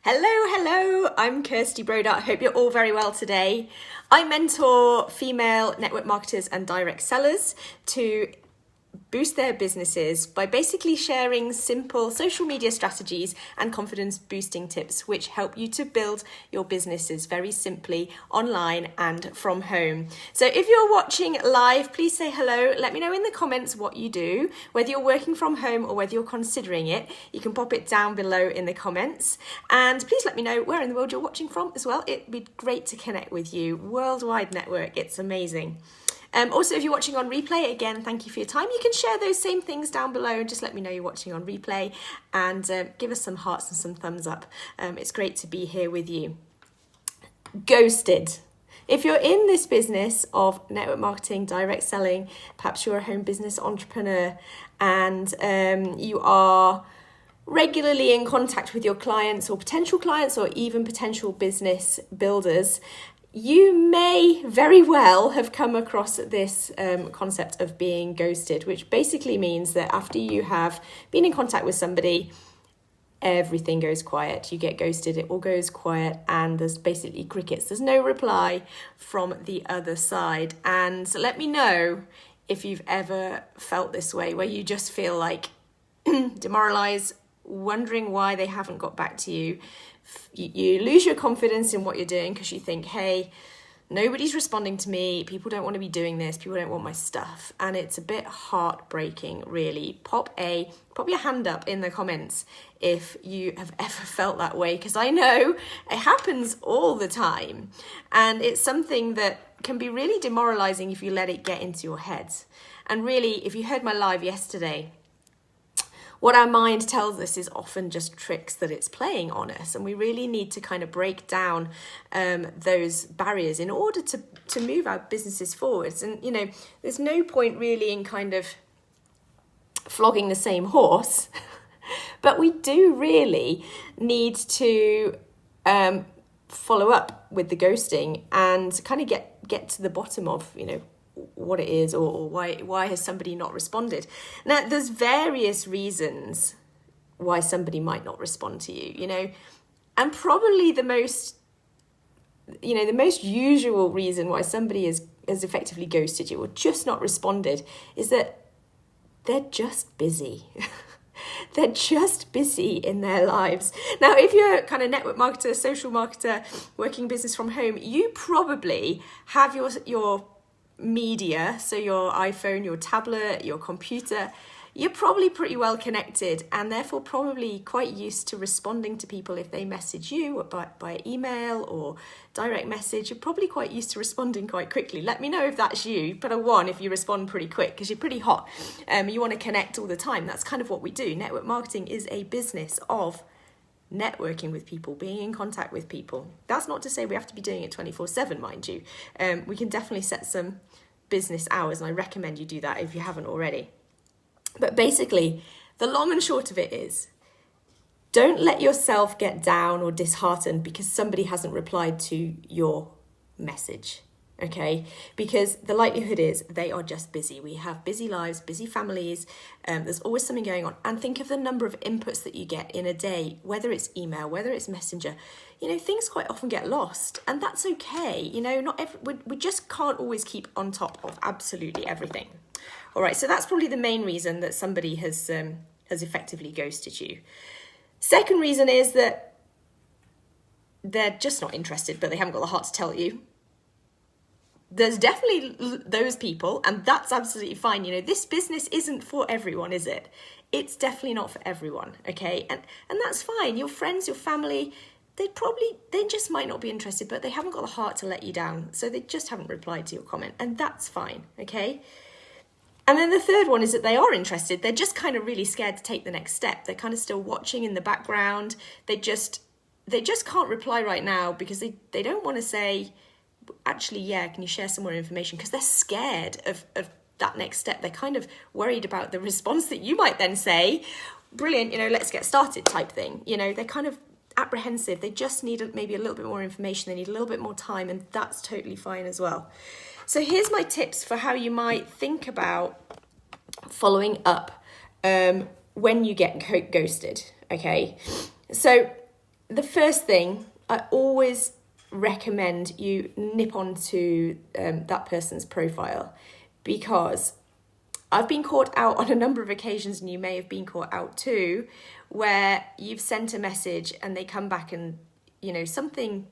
Hello, I'm Kirsty Brodart. Hope you're all very well today. I mentor female network marketers and direct sellers to boost their businesses by basically sharing simple social media strategies and confidence boosting tips which help you to build your businesses very simply online and from home. So if you're watching live, please say hello. Let me know in the comments what you do, whether you're working from home or whether you're considering it. You can pop it down below in the comments, and please let me know where in the world you're watching from as well. It'd be great to connect with you. Worldwide network, it's amazing. Also, if you're watching on replay, again, thank you for your time. You can share those same things down below and just let me know you're watching on replay, and give us some hearts and some thumbs up. It's great to be here with you. Ghosted. If you're in this business of network marketing, direct selling, perhaps you're a home business entrepreneur and you are regularly in contact with your clients or even potential business builders, you may very well have come across this concept of being ghosted, which basically means that after you have been in contact with somebody, everything goes quiet. You get ghosted, it all goes quiet, and there's basically crickets. There's no reply from the other side. And so let me know if you've ever felt this way, where you just feel like demoralized, wondering why they haven't got back to you. You lose your confidence in what you're doing because you think, hey, nobody's responding to me. People don't want to be doing this. People don't want my stuff. And it's a bit heartbreaking, really. Pop your hand up in the comments if you have ever felt that way, because I know it happens all the time. And it's something that can be really demoralizing if you let it get into your head. And really, if you heard my live yesterday, what our mind tells us is often just tricks that it's playing on us, and we really need to kind of break down those barriers in order to move our businesses forwards. And, you know, there's no point really in kind of flogging the same horse, but we do really need to follow up with the ghosting and kind of get to the bottom of, you know, what it is or why has somebody not responded. Now, there's various reasons why somebody might not respond to you, you know, and probably the most usual reason why somebody has effectively ghosted you or just not responded is that they're just busy. They're just busy in their lives. Now, if you're a kind of network marketer, social marketer, working business from home, you probably have your media, so your iPhone, your tablet, your computer, you're probably pretty well connected and therefore probably quite used to responding to people if they message you by email or direct message. You're probably quite used to responding quite quickly. Let me know if that's you. Put a 1 if you respond pretty quick, because you're pretty hot. You want to connect all the time. That's kind of what we do. Network marketing is a business of networking with people, being in contact with people. That's not to say we have to be doing it 24/7, mind you. We can definitely set some business hours, and I recommend you do that if you haven't already. But basically, the long and short of it is, don't let yourself get down or disheartened because somebody hasn't replied to your message. Okay, because the likelihood is they are just busy. We have busy lives, busy families. There's always something going on. And think of the number of inputs that you get in a day, whether it's email, whether it's messenger. You know, things quite often get lost, and that's okay. You know, we just can't always keep on top of absolutely everything. All right, so that's probably the main reason that somebody has effectively ghosted you. Second reason is that they're just not interested, but they haven't got the heart to tell you. There's definitely those people, and that's absolutely fine. You know, this business isn't for everyone, is it? It's definitely not for everyone, okay? And that's fine. Your friends, your family, they just might not be interested, but they haven't got the heart to let you down. So they just haven't replied to your comment, and that's fine, okay? And then the third one is that they are interested. They're just kind of really scared to take the next step. They're kind of still watching in the background. They just can't reply right now because they don't want to say, actually, yeah, can you share some more information? Because they're scared of that next step. They're kind of worried about the response that you might then say, brilliant, you know, let's get started type thing. You know, they're kind of apprehensive. They just need maybe a little bit more information. They need a little bit more time, and that's totally fine as well. So here's my tips for how you might think about following up when you get ghosted, okay? So the first thing, I always recommend you nip onto that person's profile, because I've been caught out on a number of occasions, and you may have been caught out too, where you've sent a message and they come back and, something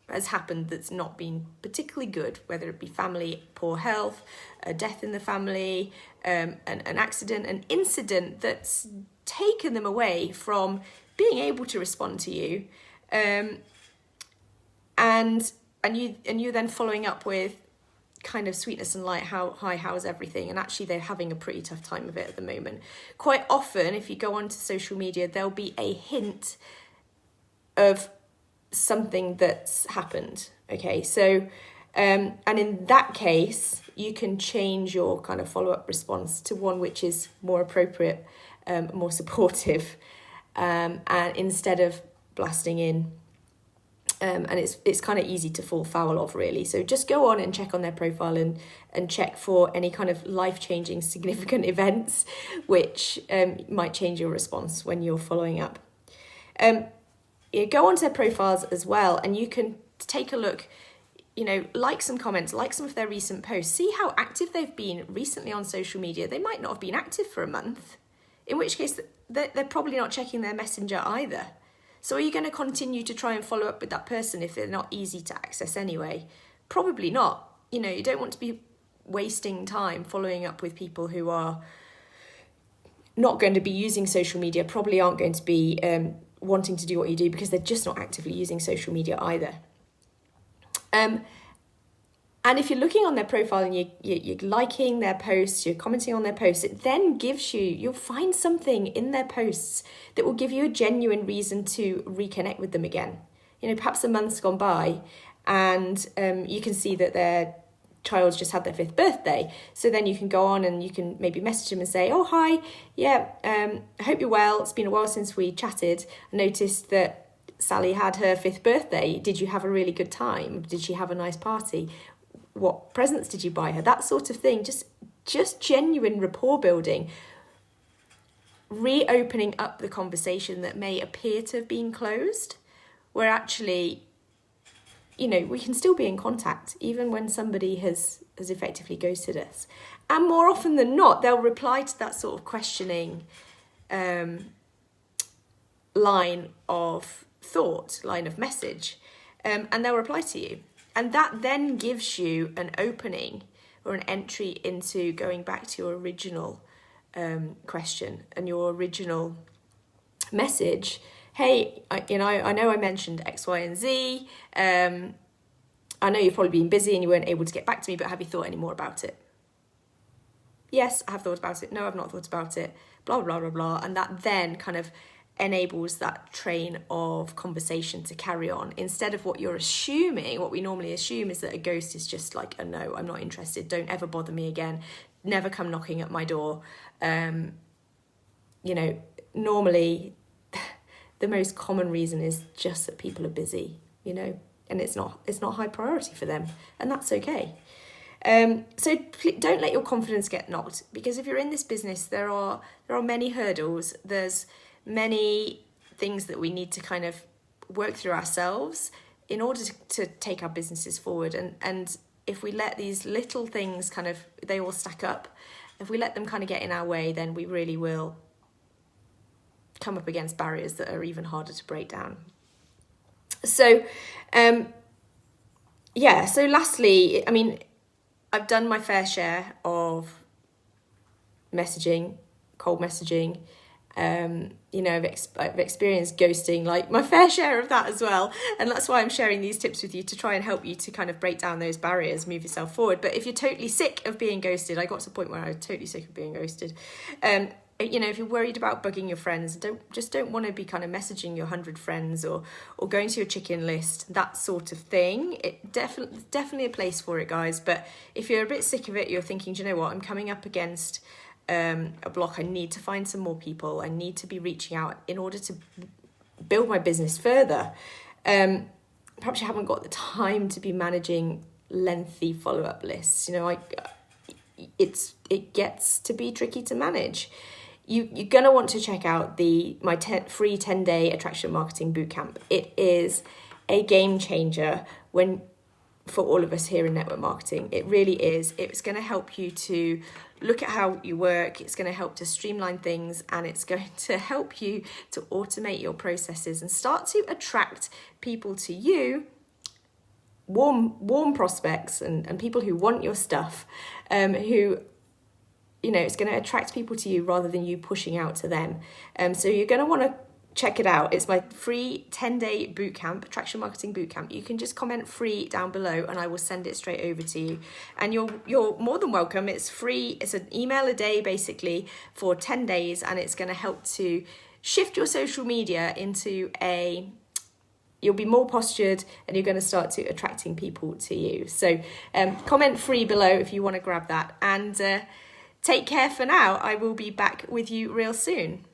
has happened that's not been particularly good, whether it be family, poor health, a death in the family, an accident, an incident that's taken them away from being able to respond to you, and you then following up with kind of sweetness and light, how's everything, and actually they're having a pretty tough time of it at the moment. Quite often, if you go onto social media, there'll be a hint of something that's happened. Okay, so and in that case, you can change your kind of follow-up response to one which is more appropriate, more supportive, and instead of blasting in. And it's kind of easy to fall foul of, really. So just go on and check on their profile and check for any kind of life-changing significant events which might change your response when you're following up. Go onto their profiles as well, and you can take a look, like some comments, like some of their recent posts, see how active they've been recently on social media. They might not have been active for a month, in which case they're probably not checking their messenger either. So are you going to continue to try and follow up with that person if they're not easy to access anyway? Probably not. You don't want to be wasting time following up with people who are not going to be using social media, probably aren't going to be wanting to do what you do because they're just not actively using social media either. And if you're looking on their profile and you're liking their posts, you're commenting on their posts, it then you'll find something in their posts that will give you a genuine reason to reconnect with them again. Perhaps a month's gone by and you can see that their child's just had their 5th birthday. So then you can go on and you can maybe message them and say, oh, hi, I hope you're well. It's been a while since we chatted. I noticed that Sally had her 5th birthday. Did you have a really good time? Did she have a nice party? What presents did you buy her? That sort of thing. Just genuine rapport building. Reopening up the conversation that may appear to have been closed, where actually, we can still be in contact even when somebody has effectively ghosted us. And more often than not, they'll reply to that sort of questioning line of thought, line of message, and they'll reply to you. And that then gives you an opening or an entry into going back to your original question and your original message. Hey, I know I mentioned X, Y, and Z. I know you've probably been busy and you weren't able to get back to me, but have you thought any more about it? Yes, I have thought about it. No, I've not thought about it. Blah, blah, blah, blah. And that then kind of enables that train of conversation to carry on, instead of what you're assuming. What we normally assume is that a ghost is just like a no, I'm not interested, don't ever bother me again, never come knocking at my door. Normally the most common reason is just that people are busy, and it's not high priority for them, and that's okay. So don't let your confidence get knocked, because if you're in this business, there are many hurdles. There's many things that we need to kind of work through ourselves in order to take our businesses forward. And if we let these little things they all stack up, if we let them kind of get in our way, then we really will come up against barriers that are even harder to break down. So, so lastly, I've done my fair share of messaging, cold messaging. I've experienced ghosting, like my fair share of that as well. And that's why I'm sharing these tips with you, to try and help you to kind of break down those barriers, move yourself forward. But if you're totally sick of being ghosted, I got to the point where I was totally sick of being ghosted. If you're worried about bugging your friends, don't want to be kind of messaging your 100 friends or going to your chicken list, that sort of thing. It definitely a place for it, guys. But if you're a bit sick of it, you're thinking, do you know what, I'm coming up against a block. I need to find some more people. I need to be reaching out in order to build my business further. Perhaps you haven't got the time to be managing lengthy follow-up lists. It gets to be tricky to manage. you're going to want to check out my free 10-day attraction marketing bootcamp. It is a game changer for all of us here in network marketing. It really is. It's going to help you to look at how you work. It's going to help to streamline things, and it's going to help you to automate your processes and start to attract people to you, warm prospects and people who want your stuff, who, it's going to attract people to you rather than you pushing out to them. So you're going to want to check it out. It's my free 10-day bootcamp, attraction marketing bootcamp. You can just comment free down below and I will send it straight over to you. And you're more than welcome. It's free. It's an email a day basically for 10 days, and it's going to help to shift your social media into you'll be more postured, and you're going to start to attracting people to you. So comment free below if you want to grab that, and take care for now. I will be back with you real soon.